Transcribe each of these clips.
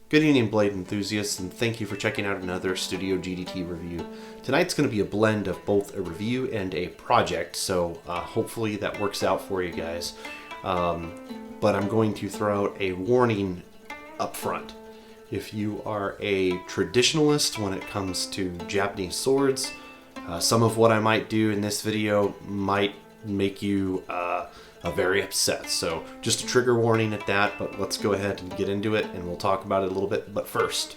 Good evening, blade enthusiasts, and thank you for checking out another StudioGDT review. Tonight's going to be a blend of both a review and a project, so hopefully that works out for you guys. But I'm going to throw out a warning up front. If you are a traditionalist when it comes to Japanese swords, some of what I might do in this video might make you very upset. So just a trigger warning at that, but let's go ahead and get into it and we'll talk about it a little bit. But first,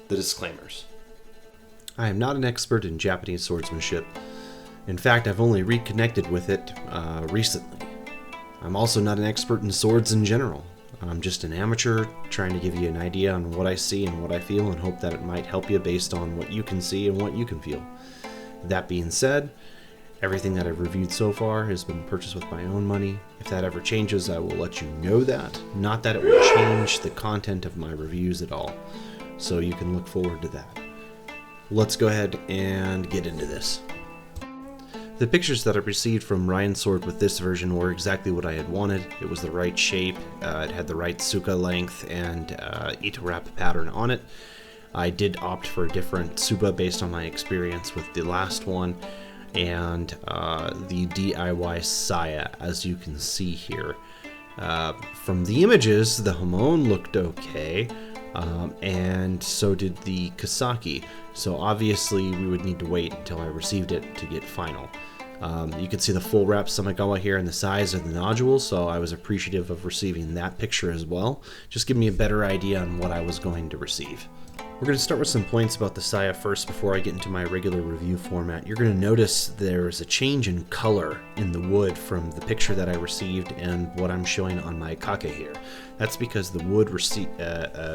the disclaimers. I am not an expert in Japanese swordsmanship. In fact, I've only reconnected with it recently. I'm also not an expert in swords in general. I'm just an amateur trying to give you an idea on what I see and what I feel and hope that it might help you based on what you can see and what you can feel. That being said, everything that I've reviewed so far has been purchased with my own money. If that ever changes, I will let you know that. Not that it will change the content of my reviews at all. So you can look forward to that. Let's go ahead and get into this. The pictures that I received from RyanSword with this version were exactly what I had wanted. It was the right shape, it had the right tsuka length and ito wrap pattern on it. I did opt for a different tsuba based on my experience with the last one. And the DIY saya, as you can see here. From the images, the hamon looked okay, and so did the kasaki. So obviously we would need to wait until I received it to get final. You can see the full wrap samigawa here and the size of the nodules, so I was appreciative of receiving that picture as well. Just give me a better idea on what I was going to receive. We're going to start with some points about the saya first before I get into my regular review format. You're going to notice there's a change in color in the wood from the picture that I received and what I'm showing on my kake here. That's because the wood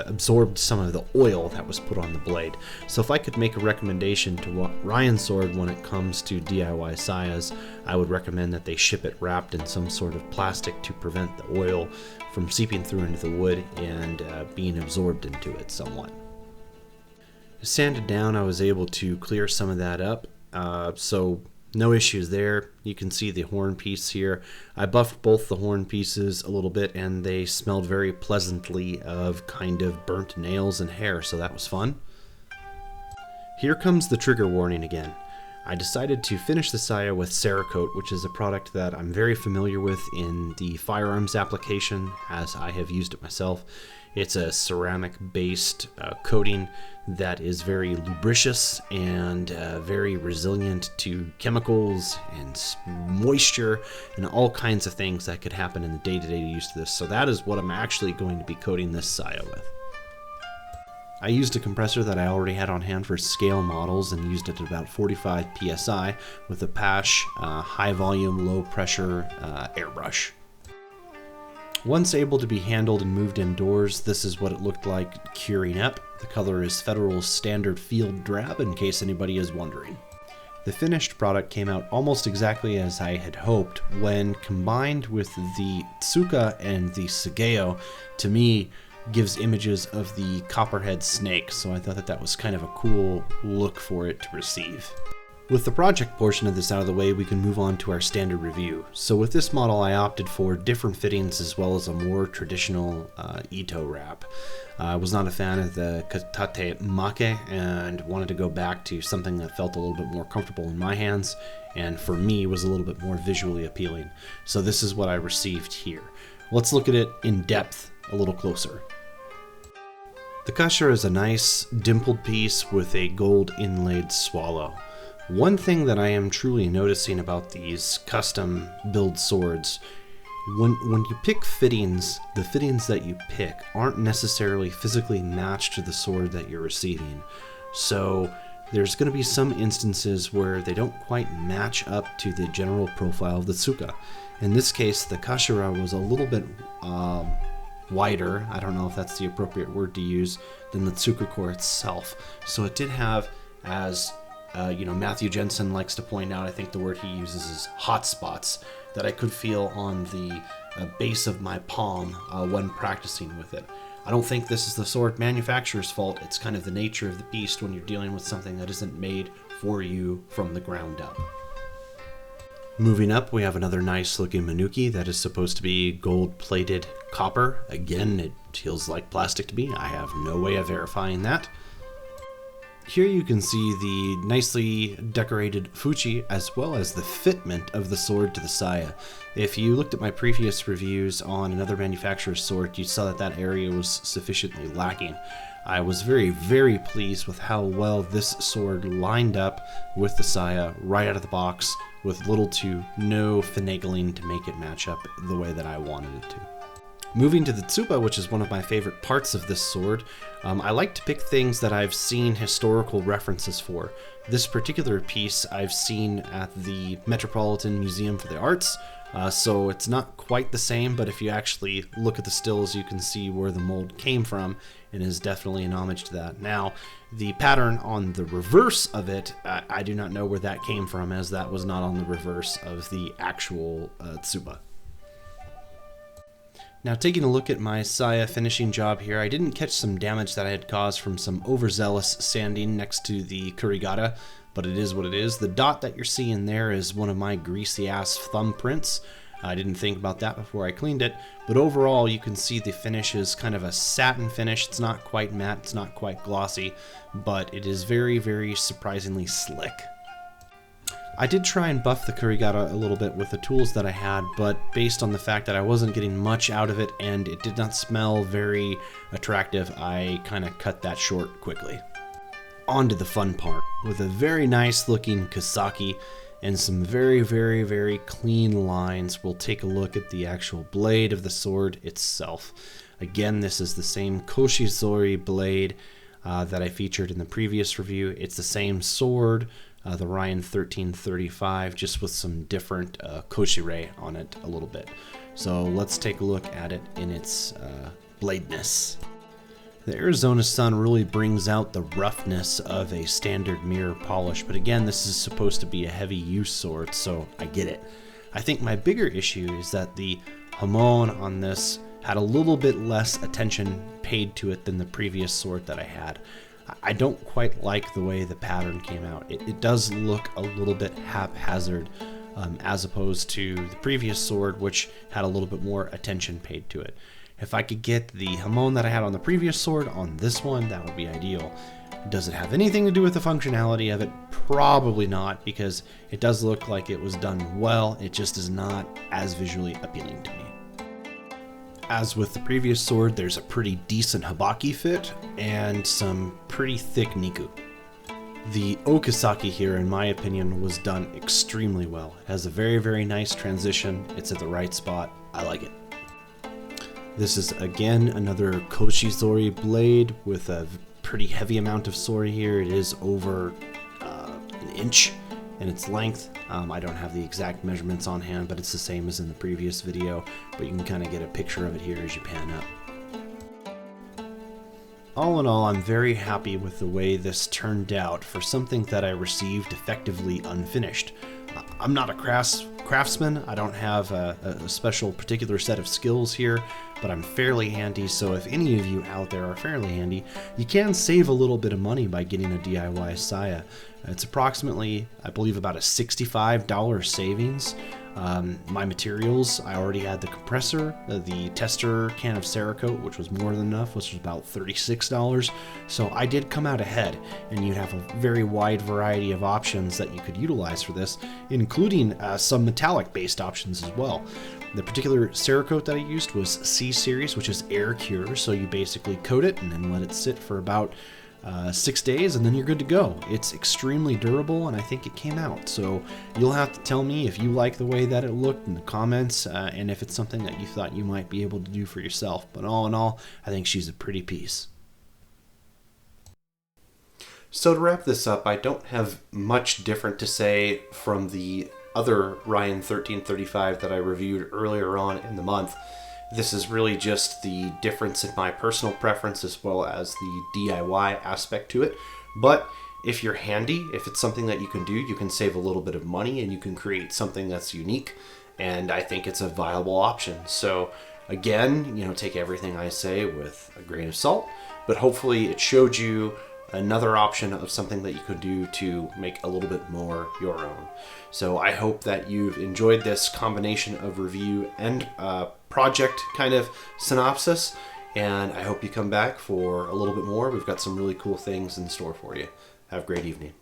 absorbed some of the oil that was put on the blade. So if I could make a recommendation to RyanSword when it comes to DIY sayas, I would recommend that they ship it wrapped in some sort of plastic to prevent the oil from seeping through into the wood and being absorbed into it somewhat. Sanded down, I was able to clear some of that up, so no issues there. You can see the horn piece here. I buffed both the horn pieces a little bit and they smelled very pleasantly of kind of burnt nails and hair, so that was fun. Here comes the trigger warning again. I decided to finish the saya with Cerakote, which is a product that I'm very familiar with in the firearms application, as I have used it myself. It's a ceramic-based coating that is very lubricious and very resilient to chemicals and moisture and all kinds of things that could happen in the day-to-day use of this. So that is what I'm actually going to be coating this saya with. I used a compressor that I already had on hand for scale models and used it at about 45 psi with a Pash high volume, low pressure airbrush. Once able to be handled and moved indoors, this is what it looked like curing up. The color is Federal's standard field drab, in case anybody is wondering. The finished product came out almost exactly as I had hoped. When combined with the tsuka and the sugeo, to me gives images of the copperhead snake, so I thought that that was kind of a cool look for it to receive. With the project portion of this out of the way, we can move on to our standard review. So with this model, I opted for different fittings as well as a more traditional ito wrap. I was not a fan of the katate make and wanted to go back to something that felt a little bit more comfortable in my hands and for me was a little bit more visually appealing. So this is what I received here. Let's look at it in depth a little closer. The kashira is a nice dimpled piece with a gold inlaid swallow. One thing that I am truly noticing about these custom build swords, when you pick fittings, the fittings that you pick aren't necessarily physically matched to the sword that you're receiving. So there's going to be some instances where they don't quite match up to the general profile of the tsuka. In this case, the kashira was a little bit wider, I don't know if that's the appropriate word to use, than the tsuka core itself. So it did have, as Matthew Jensen likes to point out, I think the word he uses is hot spots that I could feel on the base of my palm when practicing with it. I don't think this is the sword manufacturer's fault. It's kind of the nature of the beast when you're dealing with something that isn't made for you from the ground up. Moving up, we have another nice looking Manuki that is supposed to be gold-plated copper. Again, it feels like plastic to me. I have no way of verifying that. Here you can see the nicely decorated fuchi as well as the fitment of the sword to the saya. If you looked at my previous reviews on another manufacturer's sword, you saw that that area was sufficiently lacking. I was very, very pleased with how well this sword lined up with the saya right out of the box, with little to no finagling to make it match up the way that I wanted it to. Moving to the tsuba, which is one of my favorite parts of this sword, I like to pick things that I've seen historical references for. This particular piece I've seen at the Metropolitan Museum for the Arts, so it's not quite the same, but if you actually look at the stills, you can see where the mold came from, and is definitely an homage to that. Now, the pattern on the reverse of it, I do not know where that came from, as that was not on the reverse of the actual tsuba. Now, taking a look at my saya finishing job here, I didn't catch some damage that I had caused from some overzealous sanding next to the kurigata, but it is what it is. The dot that you're seeing there is one of my greasy ass thumbprints. I didn't think about that before I cleaned it, but overall you can see the finish is kind of a satin finish. It's not quite matte, it's not quite glossy, but it is very, very surprisingly slick. I did try and buff the kurigata a little bit with the tools that I had, but based on the fact that I wasn't getting much out of it and it did not smell very attractive, I kind of cut that short quickly. On to the fun part, with a very nice looking kasaki and some very, very, very clean lines. We'll take a look at the actual blade of the sword itself. Again, this is the same Koshizori blade that I featured in the previous review. It's the same sword, the Ryan1335, just with some different koshirei on it a little bit. So let's take a look at it in its bladeness. The Arizona Sun really brings out the roughness of a standard mirror polish, but again, this is supposed to be a heavy use sword, so I get it. I think my bigger issue is that the hamon on this had a little bit less attention paid to it than the previous sword that I had. I don't quite like the way the pattern came out. It does look a little bit haphazard as opposed to the previous sword, which had a little bit more attention paid to it. If I could get the hamon that I had on the previous sword on this one, that would be ideal. Does it have anything to do with the functionality of it? Probably not, because it does look like it was done well. It just is not as visually appealing to me. As with the previous sword, there's a pretty decent habaki fit and some pretty thick niku. The okisaki here, in my opinion, was done extremely well. It has a very, very nice transition. It's at the right spot. I like it. This is, again, another Koshizori blade with a pretty heavy amount of sori here. It is over an inch in its length. I don't have the exact measurements on hand, but it's the same as in the previous video, but you can kind of get a picture of it here as you pan up. All in all, I'm very happy with the way this turned out for something that I received effectively unfinished. I'm not a craftsman. I don't have a special particular set of skills here, but I'm fairly handy, so if any of you out there are fairly handy, you can save a little bit of money by getting a DIY saya. It's approximately, I believe, about a $65 savings. My materials, I already had the compressor, the tester can of Cerakote, which was more than enough, which was about $36. So I did come out ahead, and you'd have a very wide variety of options that you could utilize for this, including some metallic-based options as well. The particular Cerakote that I used was C-Series, which is air cure, so you basically coat it and then let it sit for about 6 days, and then you're good to go. It's extremely durable, and I think it came out. So you'll have to tell me if you like the way that it looked in the comments, and if it's something that you thought you might be able to do for yourself. But all in all, I think she's a pretty piece. So to wrap this up, I don't have much different to say from the other Ryan1335 that I reviewed earlier on in the month. This is really just the difference in my personal preference as well as the DIY aspect to it. But if you're handy, if it's something that you can do, you can save a little bit of money and you can create something that's unique. And I think it's a viable option. So again, take everything I say with a grain of salt, but hopefully it showed you another option of something that you could do to make a little bit more your own. So I hope that you've enjoyed this combination of review and project kind of synopsis, and I hope you come back for a little bit more. We've got some really cool things in store for you. Have a great evening.